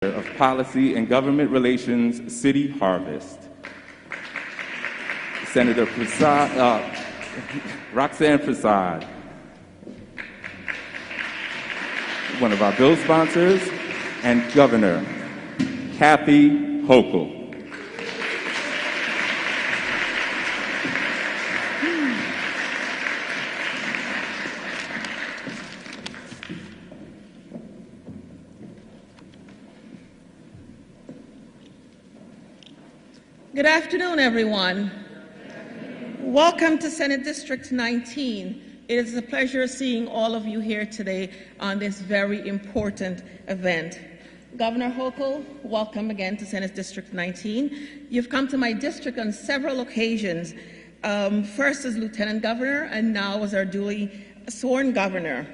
of Policy and Government Relations, City Harvest. Senator Roxanne Prasad, one of our bill sponsors, and Governor Kathy Hochul. Good afternoon, everyone. Welcome to Senate District 19. It is a pleasure seeing all of you here today on this very important event. Governor Hochul, welcome again to Senate District 19. You've come to my district on several occasions, first as Lieutenant Governor and now as our duly sworn governor.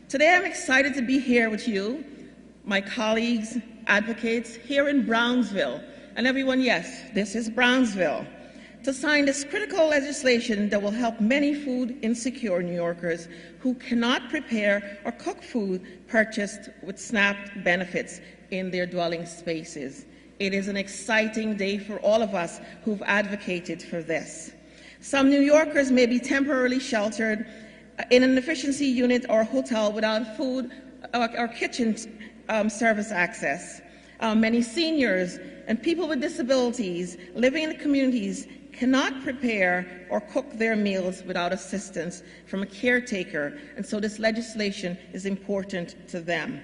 Today I'm excited to be here with you, my colleagues, advocates here in Brownsville. And everyone, yes, this is Brownsville, to sign this critical legislation that will help many food insecure New Yorkers who cannot prepare or cook food purchased with SNAP benefits in their dwelling spaces. It is an exciting day for all of us who've advocated for this. Some New Yorkers may be temporarily sheltered in an efficiency unit or hotel without food or kitchen service access. Many seniors and people with disabilities living in the communities cannot prepare or cook their meals without assistance from a caretaker, and so this legislation is important to them.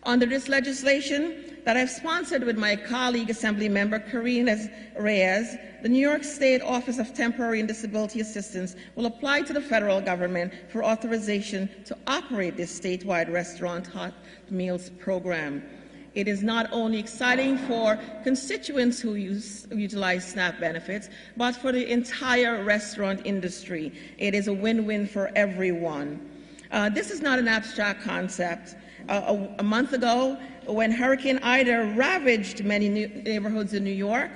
Under this legislation that I've sponsored with my colleague, Assemblymember Karina Reyes, the New York State Office of Temporary and Disability Assistance will apply to the federal government for authorization to operate this statewide restaurant hot meals program. It is not only exciting for constituents who utilize SNAP benefits, but for the entire restaurant industry. It is a win-win for everyone. This is not an abstract concept. A month ago, when Hurricane Ida ravaged many neighborhoods in New York,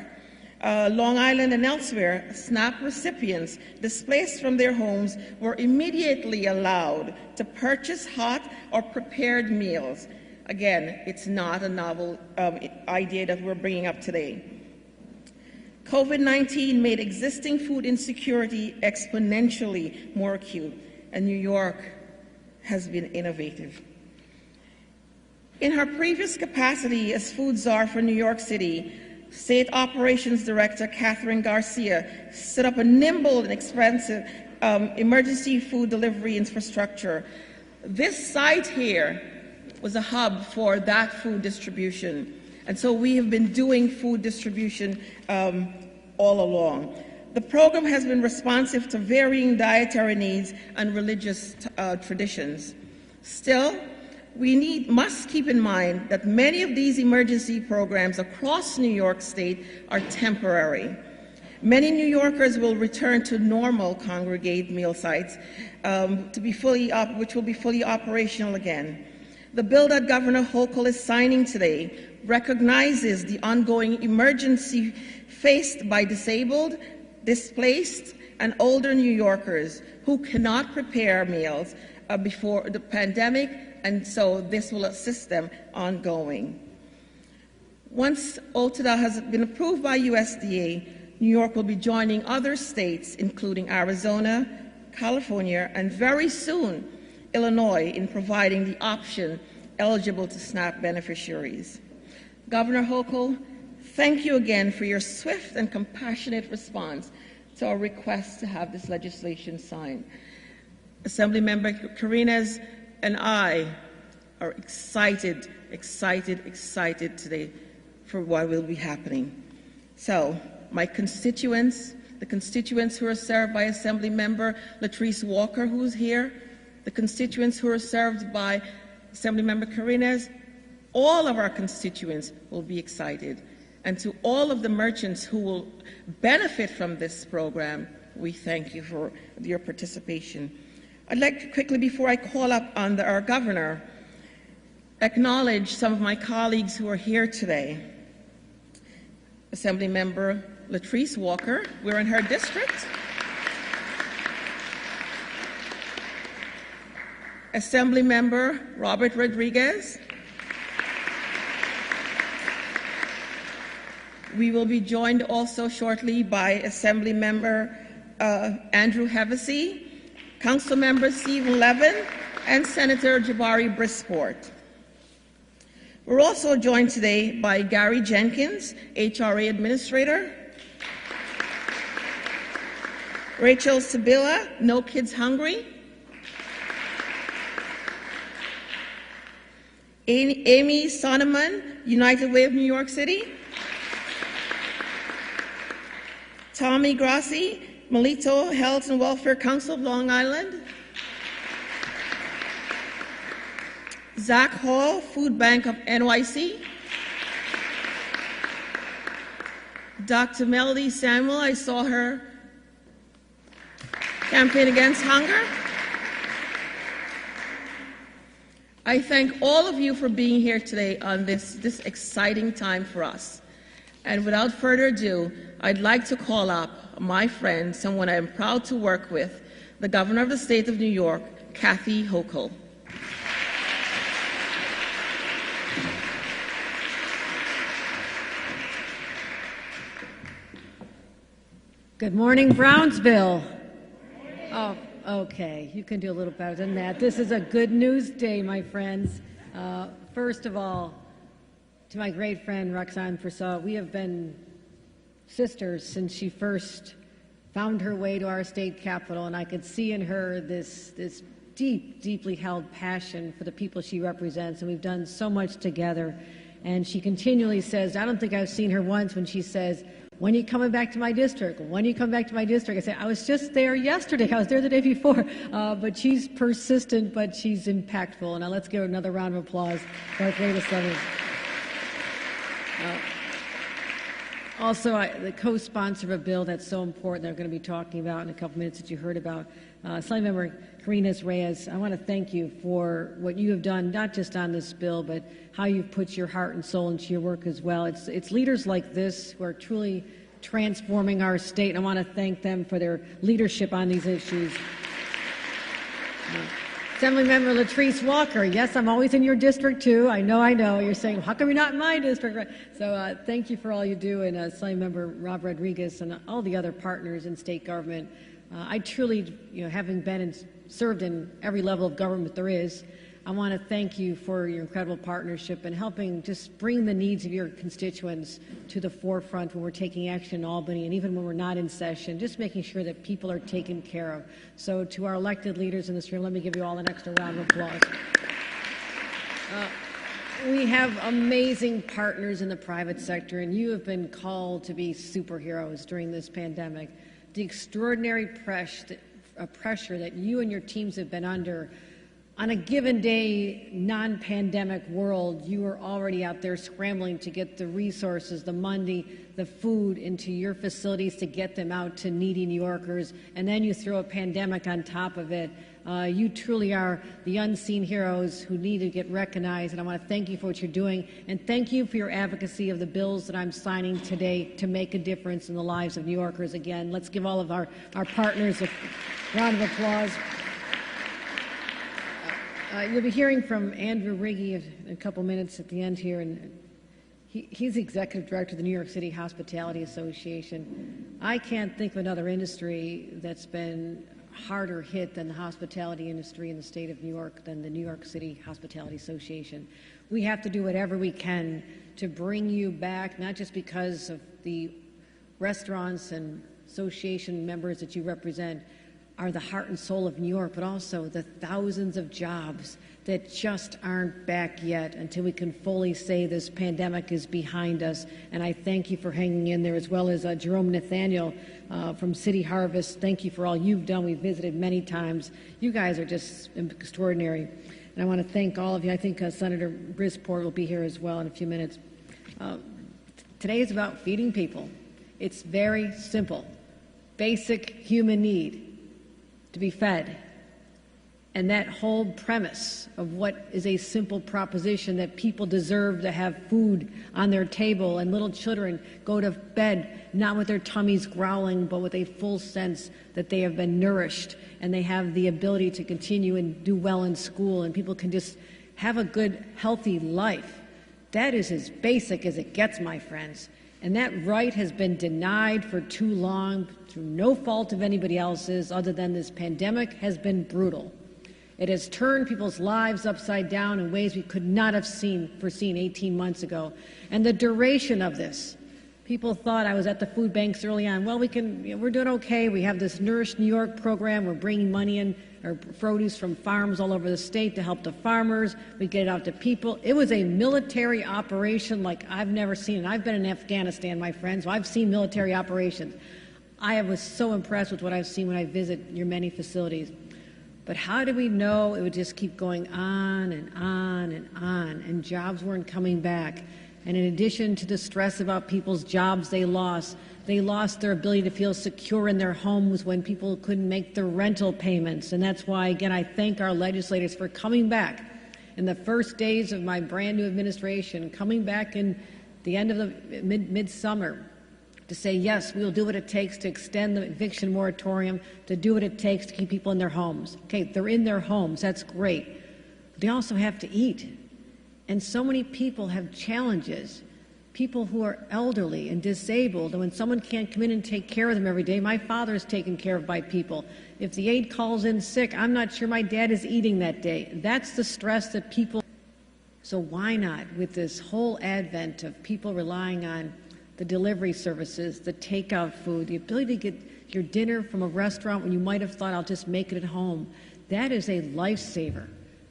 Long Island and elsewhere, SNAP recipients displaced from their homes were immediately allowed to purchase hot or prepared meals. Again, it's not a novel idea that we're bringing up today. COVID-19 made existing food insecurity exponentially more acute, and New York has been innovative. In her previous capacity as food czar for New York City, State Operations Director Catherine Garcia set up a nimble and expensive emergency food delivery infrastructure. This site here was a hub for that food distribution. And so we have been doing food distribution all along. The program has been responsive to varying dietary needs and religious traditions. Still, we must keep in mind that many of these emergency programs across New York State are temporary. Many New Yorkers will return to normal congregate meal sites which will be fully operational again. The bill that Governor Hochul is signing today recognizes the ongoing emergency faced by disabled, displaced, and older New Yorkers who cannot prepare meals before the pandemic, and so this will assist them ongoing. Once OTDA has been approved by USDA, New York will be joining other states, including Arizona, California, and very soon, Illinois, in providing the option eligible to SNAP beneficiaries. Governor Hochul, thank you again for your swift and compassionate response to our request to have this legislation signed. Assemblymember Karina's and I are excited today for what will be happening. So, my constituents, the constituents who are served by Assemblymember Latrice Walker, who's here, the constituents who are served by Assemblymember Karina's, all of our constituents will be excited. And to all of the merchants who will benefit from this program, we thank you for your participation. I'd like to quickly, before I call up on our governor, acknowledge some of my colleagues who are here today. Assemblymember Latrice Walker, we're in her district. Assemblymember Robert Rodriguez. We will be joined also shortly by Assembly Member Andrew Hevesy, Council Member Stephen Levin, and Senator Jabari Brisport. We're also joined today by Gary Jenkins, HRA Administrator, Rachel Sibilla, No Kids Hungry, Amy Sonneman, United Way of New York City, Tommy Grassi, Melito Health and Welfare Council of Long Island, Zach Hall, Food Bank of NYC, Dr. Melody Samuel, I saw her campaign against hunger. I thank all of you for being here today on this exciting time for us. And without further ado, I'd like to call up my friend, someone I'm proud to work with, the Governor of the State of New York, Kathy Hochul. Good morning, Brownsville. Oh, okay, you can do a little better than that. This is a good news day, my friends. First of all, to my great friend Roxanne Persaud, we have been sisters since she first found her way to our state capitol, and I could see in her this deeply held passion for the people she represents, and we've done so much together. And she continually says, I don't think I've seen her once when she says, when are you coming back to my district? When are you coming back to my district? I say, I was just there yesterday. I was there the day before. But she's persistent, but she's impactful. And now let's give her another round of applause for our greatest lovers. Also, the co-sponsor of a bill that's so important that we're going to be talking about in a couple minutes that you heard about, Assembly Member Carinas Reyes, I want to thank you for what you have done, not just on this bill, but how you've put your heart and soul into your work as well. It's leaders like this who are truly transforming our state, and I want to thank them for their leadership on these issues. Assemblymember Latrice Walker, yes, I'm always in your district too. I know. You're saying, how come you're not in my district? Right? So thank you for all you do, and Assemblymember Rob Rodriguez and all the other partners in state government. I truly, having been and served in every level of government there is, I want to thank you for your incredible partnership and helping just bring the needs of your constituents to the forefront when we're taking action in Albany and even when we're not in session, just making sure that people are taken care of. So to our elected leaders in this room, let me give you all an extra round of applause. We have amazing partners in the private sector, and you have been called to be superheroes during this pandemic. The extraordinary pressure that you and your teams have been under. On a given day, non-pandemic world, you are already out there scrambling to get the resources, the money, the food into your facilities to get them out to needy New Yorkers, and then you throw a pandemic on top of it. You truly are the unseen heroes who need to get recognized, and I want to thank you for what you're doing, and thank you for your advocacy of the bills that I'm signing today to make a difference in the lives of New Yorkers. Again, let's give all of our partners a round of applause. You'll be hearing from Andrew Ridgey in a couple minutes at the end here, and he's the executive director of the New York City Hospitality Association. I can't think of another industry that's been harder hit than the hospitality industry in the state of New York than the New York City Hospitality Association. We have to do whatever we can to bring you back, not just because of the restaurants and association members that you represent are the heart and soul of New York, but also the thousands of jobs that just aren't back yet until we can fully say this pandemic is behind us. And I thank you for hanging in there, as well as Jerome Nathaniel from City Harvest. Thank you for all you've done. We've visited many times. You guys are just extraordinary. And I want to thank all of you. I think Senator Brisport will be here as well in a few minutes. Today is about feeding people. It's very simple. Basic human need. To be fed. And that whole premise of what is a simple proposition that people deserve to have food on their table and little children go to bed not with their tummies growling but with a full sense that they have been nourished and they have the ability to continue and do well in school and people can just have a good, healthy life. That is as basic as it gets, my friends. And that right has been denied for too long through no fault of anybody else's other than this pandemic has been brutal. It has turned people's lives upside down in ways we could not have foreseen 18 months ago. And the duration of this, people thought, I was at the food banks early on, well, we're doing okay. We have this Nourish New York program. We're bringing money in, or produce from farms all over the state to help the farmers. We get it out to people. It was a military operation like I've never seen. And I've been in Afghanistan, my friends, so I've seen military operations. I was so impressed with what I've seen when I visit your many facilities. But how do we know it would just keep going on and on and on, and jobs weren't coming back? And in addition to the stress about people's jobs they lost their ability to feel secure in their homes when people couldn't make their rental payments. And that's why, again, I thank our legislators for coming back in the first days of my brand new administration, coming back in the end of the midsummer to say, yes, we'll do what it takes to extend the eviction moratorium, to do what it takes to keep people in their homes. Okay, they're in their homes, that's great. But they also have to eat. And so many people have challenges, people who are elderly and disabled, and when someone can't come in and take care of them every day, my father is taken care of by people. If the aide calls in sick, I'm not sure my dad is eating that day. That's the stress that people... So why not, with this whole advent of people relying on the delivery services, the takeout food, the ability to get your dinner from a restaurant when you might have thought, I'll just make it at home, that is a lifesaver.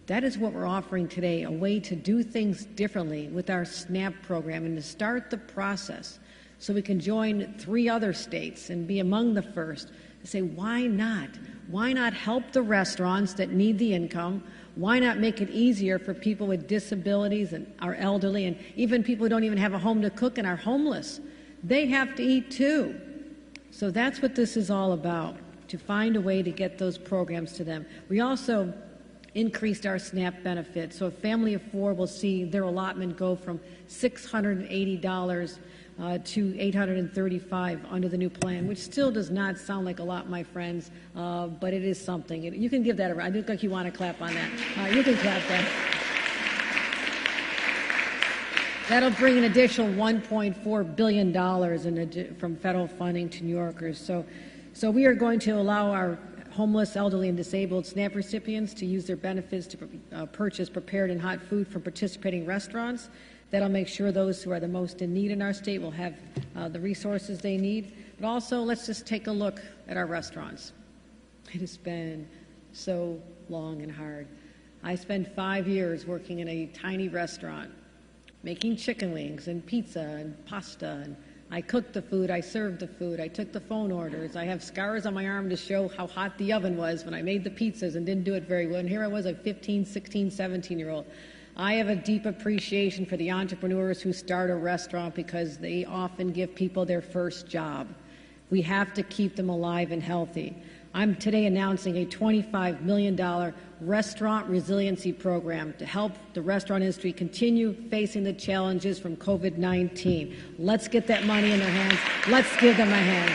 That is what we're offering today, a way to do things differently with our SNAP program and to start the process so we can join 3 other states and be among the first to say, why not? Why not help the restaurants that need the income? Why not make it easier for people with disabilities and our elderly and even people who don't even have a home to cook and are homeless? They have to eat too. So that's what this is all about, to find a way to get those programs to them. We also increased our SNAP benefits. So a family of 4 will see their allotment go from $680 to $835 under the new plan, which still does not sound like a lot, my friends, but it is something. You can give that a round. I look like you want to clap on that. You can clap that. That'll bring an additional $1.4 billion from federal funding to New Yorkers. So we are going to allow our homeless, elderly, and disabled SNAP recipients to use their benefits to purchase prepared and hot food from participating restaurants. That'll make sure those who are the most in need in our state will have the resources they need. But also, let's just take a look at our restaurants. It has been so long and hard. I spent 5 years working in a tiny restaurant, making chicken wings and pizza and pasta, and I cooked the food, I served the food, I took the phone orders. I have scars on my arm to show how hot the oven was when I made the pizzas and didn't do it very well. And here I was, a 15, 16, 17-year-old. I have a deep appreciation for the entrepreneurs who start a restaurant because they often give people their first job. We have to keep them alive and healthy. I'm today announcing a $25 million restaurant resiliency program to help the restaurant industry continue facing the challenges from COVID-19. Let's get that money in their hands. Let's give them a hand.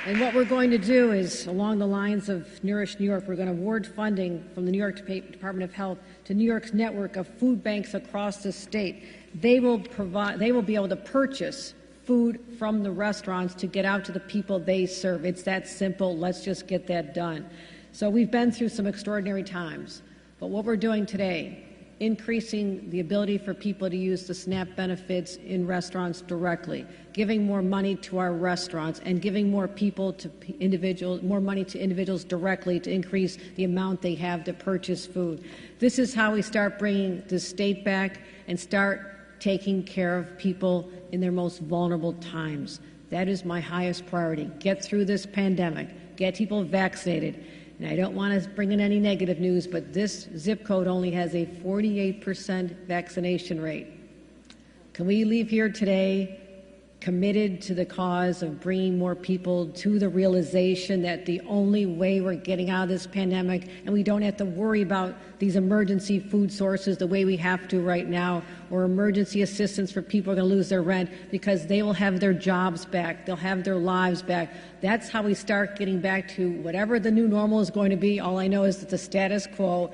And what we're going to do is, along the lines of Nourish New York, we're going to award funding from the New York Department of Health to New York's network of food banks across the state. They will be able to purchase food from the restaurants to get out to the people they serve. It's that simple. Let's just get that done. So we've been through some extraordinary times, but what we're doing today, increasing the ability for people to use the SNAP benefits in restaurants directly, giving more money to our restaurants, and giving more people to individuals, more money to individuals directly to increase the amount they have to purchase food. This is how we start bringing the state back and start taking care of people in their most vulnerable times. That is my highest priority. Get through this pandemic, get people vaccinated. And I don't want to bring in any negative news, but this zip code only has a 48% vaccination rate. Can we leave here today committed to the cause of bringing more people to the realization that the only way we're getting out of this pandemic, and we don't have to worry about these emergency food sources the way we have to right now, or emergency assistance for people who are going to lose their rent, because they will have their jobs back, they'll have their lives back. That's how we start getting back to whatever the new normal is going to be. All I know is that the status quo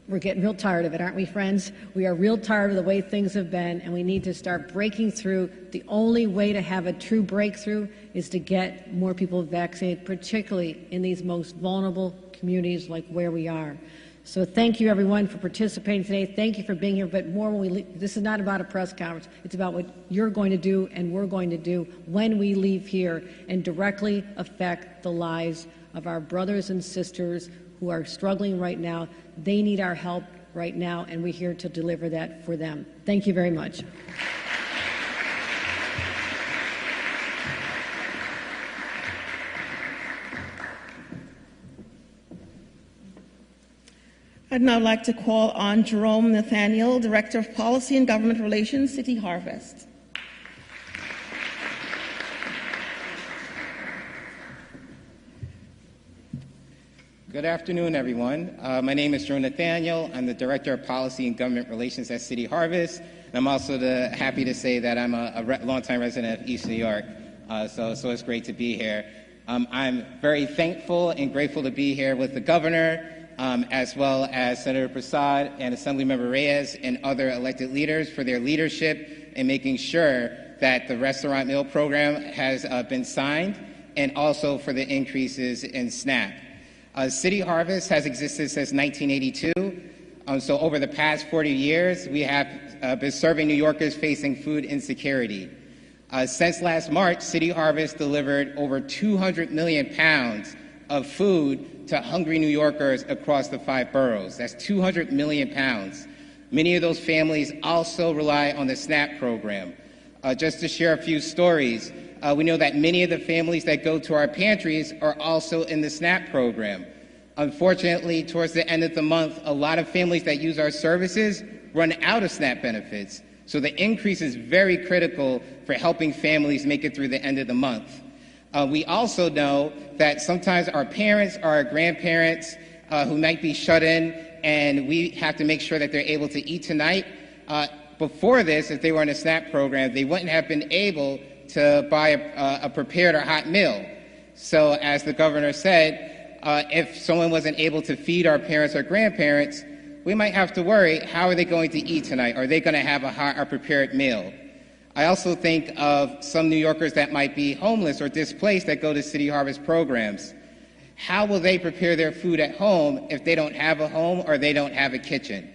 We're getting real tired of it, aren't we, friends? We are real tired of the way things have been, and we need to start breaking through. The only way to have a true breakthrough is to get more people vaccinated, particularly in these most vulnerable communities like where we are. So thank you, everyone, for participating today. Thank you for being here. But more when we leave, this is not about a press conference. It's about what you're going to do and we're going to do when we leave here and directly affect the lives of our brothers and sisters who are struggling right now. They need our help right now, and we're here to deliver that for them. Thank you very much. I'd now like to call on Jerome Nathaniel, Director of Policy and Government Relations, City Harvest. Good afternoon, everyone. My name is Jerome Nathaniel. I'm the Director of Policy and Government Relations at City Harvest. And I'm also happy to say that I'm a longtime resident of East New York, so it's great to be here. I'm very thankful and grateful to be here with the governor, as well as Senator Prasad and Assemblymember Reyes and other elected leaders for their leadership in making sure that the restaurant meal program has been signed, and also for the increases in SNAP. City Harvest has existed since 1982, so over the past 40 years, we have been serving New Yorkers facing food insecurity. Since last March, City Harvest delivered over 200 million pounds of food to hungry New Yorkers across the 5 boroughs. That's 200 million pounds. Many of those families also rely on the SNAP program. Just to share a few stories, we know that many of the families that go to our pantries are also in the SNAP program. Unfortunately, towards the end of the month, a lot of families that use our services run out of SNAP benefits. So the increase is very critical for helping families make it through the end of the month. We also know that sometimes our parents or our grandparents who might be shut in, and we have to make sure that they're able to eat tonight. Before this, if they were in a SNAP program, they wouldn't have been able to buy a prepared or hot meal. So as the governor said, if someone wasn't able to feed our parents or grandparents, we might have to worry, how are they going to eat tonight? Are they going to have a hot or prepared meal? I also think of some New Yorkers that might be homeless or displaced that go to City Harvest programs. How will they prepare their food at home if they don't have a home or they don't have a kitchen?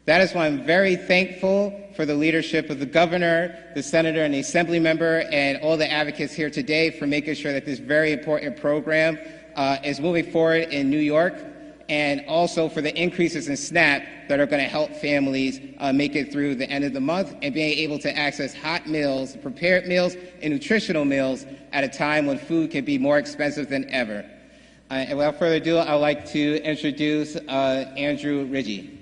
That is why I'm very thankful for the leadership of the governor, the senator, and the assembly member, and all the advocates here today for making sure that this very important program is moving forward in New York, and also for the increases in SNAP that are going to help families make it through the end of the month and being able to access hot meals, prepared meals, and nutritional meals at a time when food can be more expensive than ever. And without further ado, I'd like to introduce Andrew Ridgey.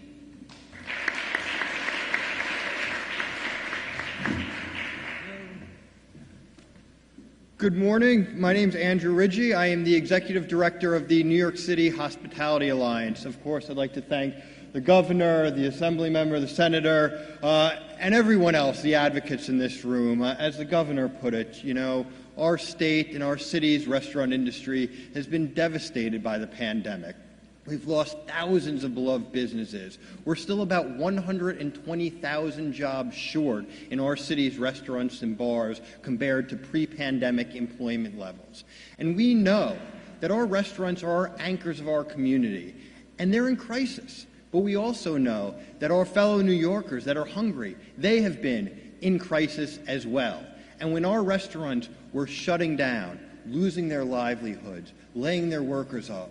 Good morning. My name is Andrew Ridgey. I am the Executive Director of the New York City Hospitality Alliance. Of course, I'd like to thank the governor, the assembly member, the senator, and everyone else, the advocates in this room. As the governor put it, you know, our state and our city's restaurant industry has been devastated by the pandemic. We've lost thousands of beloved businesses. We're still about 120,000 jobs short in our city's restaurants and bars compared to pre-pandemic employment levels. And we know that our restaurants are anchors of our community, and they're in crisis. But we also know that our fellow New Yorkers that are hungry, they have been in crisis as well. And when our restaurants were shutting down, losing their livelihoods, laying their workers off,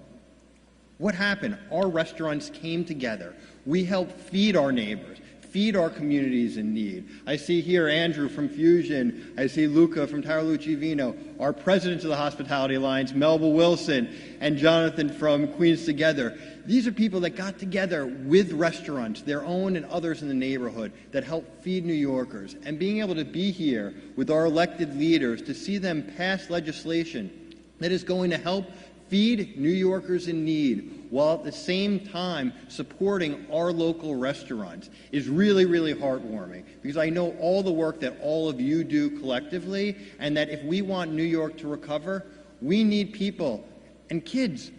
what happened? Our restaurants came together. We helped feed our neighbors, feed our communities in need. I see here Andrew from Fusion. I see Luca from Taralucci Vino, our presidents of the Hospitality Alliance, Melba Wilson, and Jonathan from Queens Together. These are people that got together with restaurants, their own and others in the neighborhood, that help feed New Yorkers. And being able to be here with our elected leaders to see them pass legislation that is going to help feed New Yorkers in need while at the same time supporting our local restaurants is really, really heartwarming, because I know all the work that all of you do collectively, and that if we want New York to recover, we need people and kids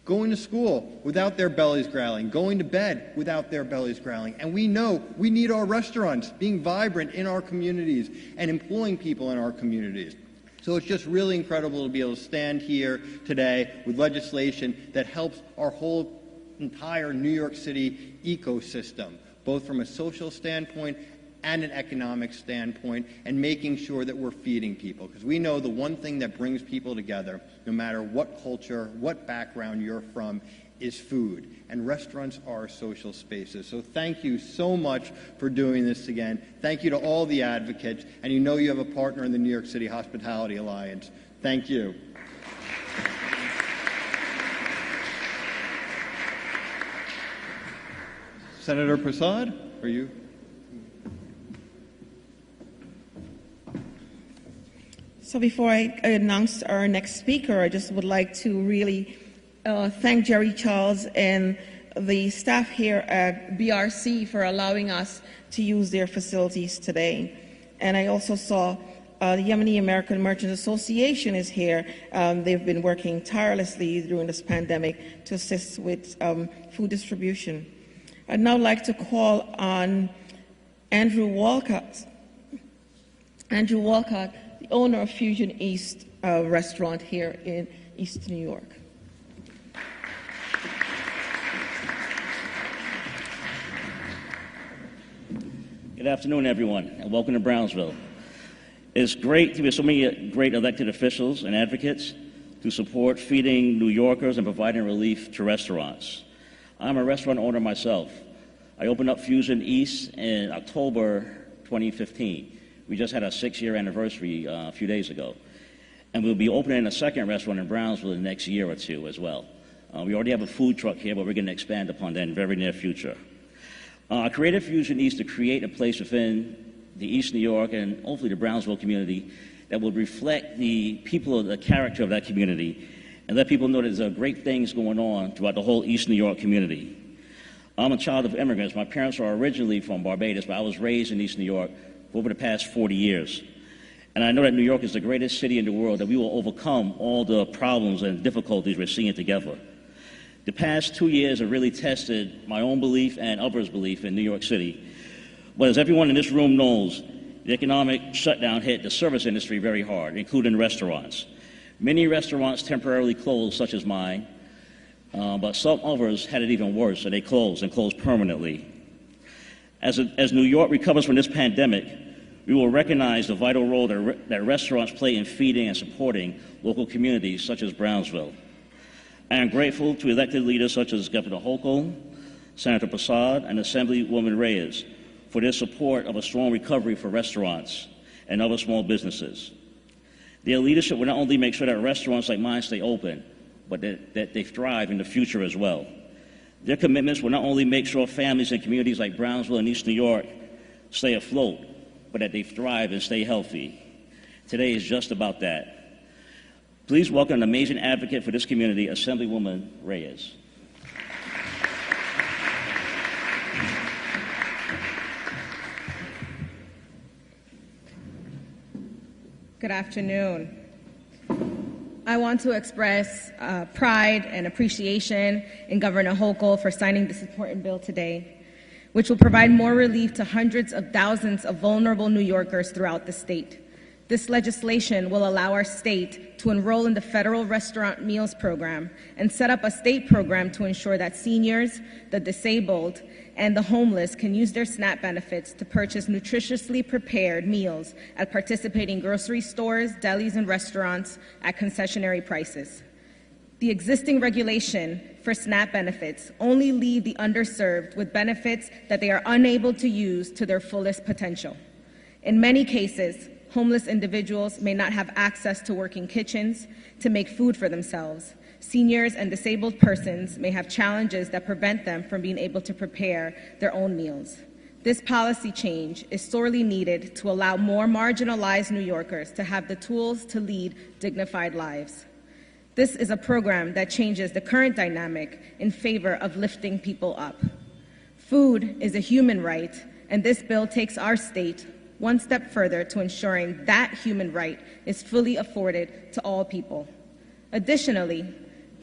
going to school without their bellies growling, going to bed without their bellies growling. And we know we need our restaurants being vibrant in our communities and employing people in our communities. So it's just really incredible to be able to stand here today with legislation that helps our whole entire New York City ecosystem, both from a social standpoint and an economic standpoint, and making sure that we're feeding people. Because we know the one thing that brings people together, no matter what culture, what background you're from, is food. And restaurants are social spaces. So thank you so much for doing this again. Thank you to all the advocates. And you know you have a partner in the New York City Hospitality Alliance. Thank you. Senator Prasad, are you? So before I announce our next speaker, I just would like to really thank Jerry Charles and the staff here at BRC for allowing us to use their facilities today. And I also saw the Yemeni American Merchant Association is here. They've been working tirelessly during this pandemic to assist with food distribution. I'd now like to call on Andrew Walcott. Andrew Walcott, the owner of Fusion East restaurant here in East New York. Good afternoon, everyone, and welcome to Brownsville. It's great to be so many great elected officials and advocates to support feeding New Yorkers and providing relief to restaurants. I'm a restaurant owner myself. I opened up Fusion East in October 2015. We just had our 6-year anniversary a few days ago. And we'll be opening a second restaurant in Brownsville in the next year or two as well. We already have a food truck here, but we're going to expand upon that in the very near future. I created Fusion East to create a place within the East New York and hopefully the Brownsville community that will reflect the people, the character of that community, and let people know that there's great things going on throughout the whole East New York community. I'm a child of immigrants. My parents are originally from Barbados, but I was raised in East New York for over the past 40 years. And I know that New York is the greatest city in the world, that we will overcome all the problems and difficulties we're seeing together. The past 2 years have really tested my own belief and others' belief in New York City. But as everyone in this room knows, the economic shutdown hit the service industry very hard, including restaurants. Many restaurants temporarily closed, such as mine, but some others had it even worse, so they closed and closed permanently. As New York recovers from this pandemic, we will recognize the vital role that restaurants play in feeding and supporting local communities such as Brownsville. I am grateful to elected leaders such as Governor Hochul, Senator Prasad, and Assemblywoman Reyes for their support of a strong recovery for restaurants and other small businesses. Their leadership will not only make sure that restaurants like mine stay open, but that they thrive in the future as well. Their commitments will not only make sure families and communities like Brownsville and East New York stay afloat, but that they thrive and stay healthy. Today is just about that. Please welcome an amazing advocate for this community, Assemblywoman Reyes. Good afternoon. I want to express pride and appreciation in Governor Hochul for signing this important bill today, which will provide more relief to hundreds of thousands of vulnerable New Yorkers throughout the state. This legislation will allow our state to enroll in the federal restaurant meals program and set up a state program to ensure that seniors, the disabled, and the homeless can use their SNAP benefits to purchase nutritiously prepared meals at participating grocery stores, delis, and restaurants at concessionary prices. The existing regulation for SNAP benefits only leave the underserved with benefits that they are unable to use to their fullest potential. In many cases, homeless individuals may not have access to working kitchens to make food for themselves. Seniors and disabled persons may have challenges that prevent them from being able to prepare their own meals. This policy change is sorely needed to allow more marginalized New Yorkers to have the tools to lead dignified lives. This is a program that changes the current dynamic in favor of lifting people up. Food is a human right, and this bill takes our state one step further to ensuring that human right is fully afforded to all people. Additionally,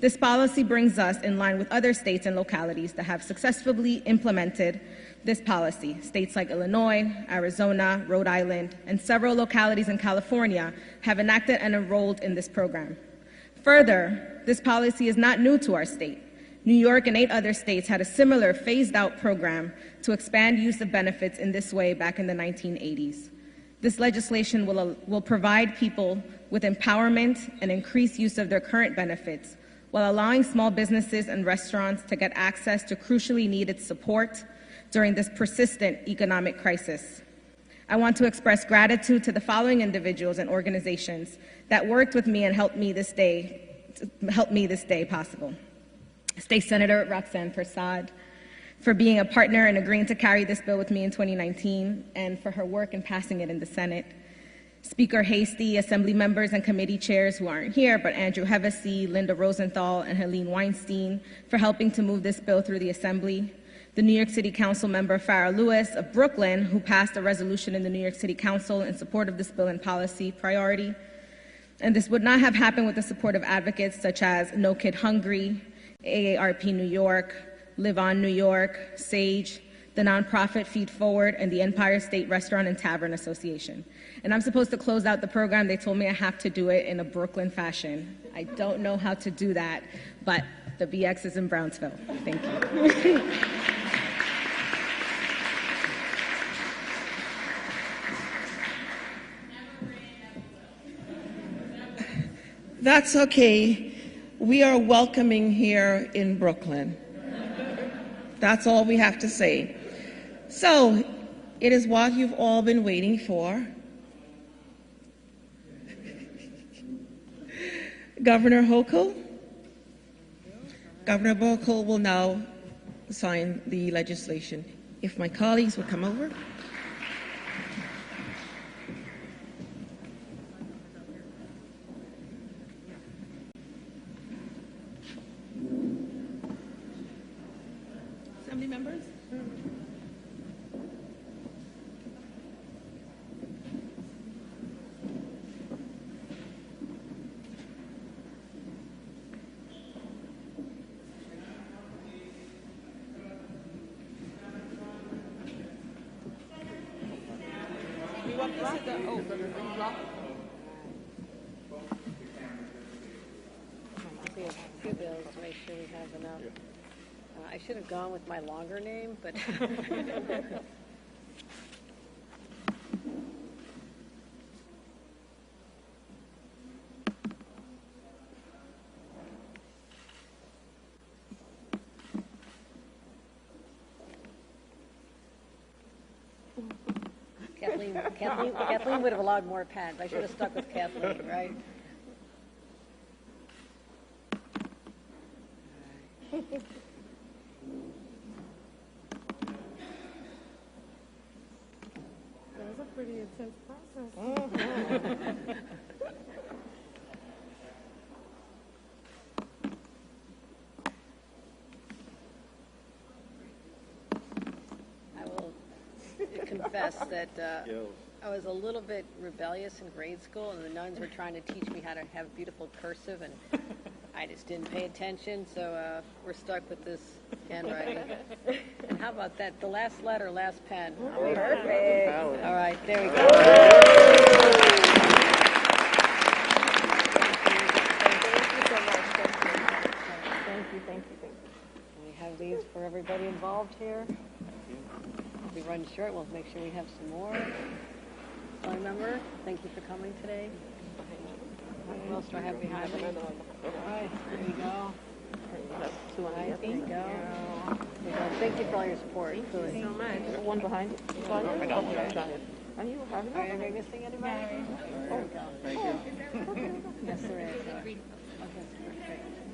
This policy brings us in line with other states and localities that have successfully implemented this policy. States like Illinois, Arizona, Rhode Island, and several localities in California have enacted and enrolled in this program. Further, this policy is not new to our state. New York and 8 other states had a similar phased-out program to expand use of benefits in this way back in the 1980s. This legislation will provide people with empowerment and increased use of their current benefits, while allowing small businesses and restaurants to get access to crucially needed support during this persistent economic crisis. I want to express gratitude to the following individuals and organizations that worked with me and helped me this day possible. State Senator Roxanne Prasad for being a partner and agreeing to carry this bill with me in 2019, and for her work in passing it in the Senate. Speaker Hasty, Assembly members and committee chairs who aren't here, but Andrew Hevesy, Linda Rosenthal, and Helene Weinstein for helping to move this bill through the Assembly. The New York City Council member Farrah Lewis of Brooklyn, who passed a resolution in the New York City Council in support of this bill and policy priority. And this would not have happened with the support of advocates such as No Kid Hungry, AARP New York, Live On New York, SAGE, the nonprofit Feed Forward, and the Empire State Restaurant and Tavern Association. And I'm supposed to close out the program. They told me I have to do it in a Brooklyn fashion. I don't know how to do that, but the BX is in Brownsville. Thank you. That's okay. We are welcoming here in Brooklyn. That's all we have to say. So, it is what you've all been waiting for. Governor Hochul? Governor Hochul will now sign the legislation. If my colleagues would come over. Assembly members? Few bills to make sure we have enough. I should have gone with my longer name, but Kathleen would have allowed more pens. I should have stuck with Kathleen, right? That was a pretty intense process. I will confess that I was a little bit rebellious in grade school, and the nuns were trying to teach me how to have beautiful cursive, and I just didn't pay attention, so we're stuck with this handwriting. And how about that? The last letter, last pen. Perfect. All right, there we go. Thank you. We have these for everybody involved here. If we run short, we'll make sure we have some more. Phone number, thank you for coming today. What else do I have behind me? All right, there you go. There you go. Thank you for all your support. Thank you so much. One behind you. I got one. Are you having Are you missing anybody? There we go. Thank you. Yes, there is. Okay, perfect.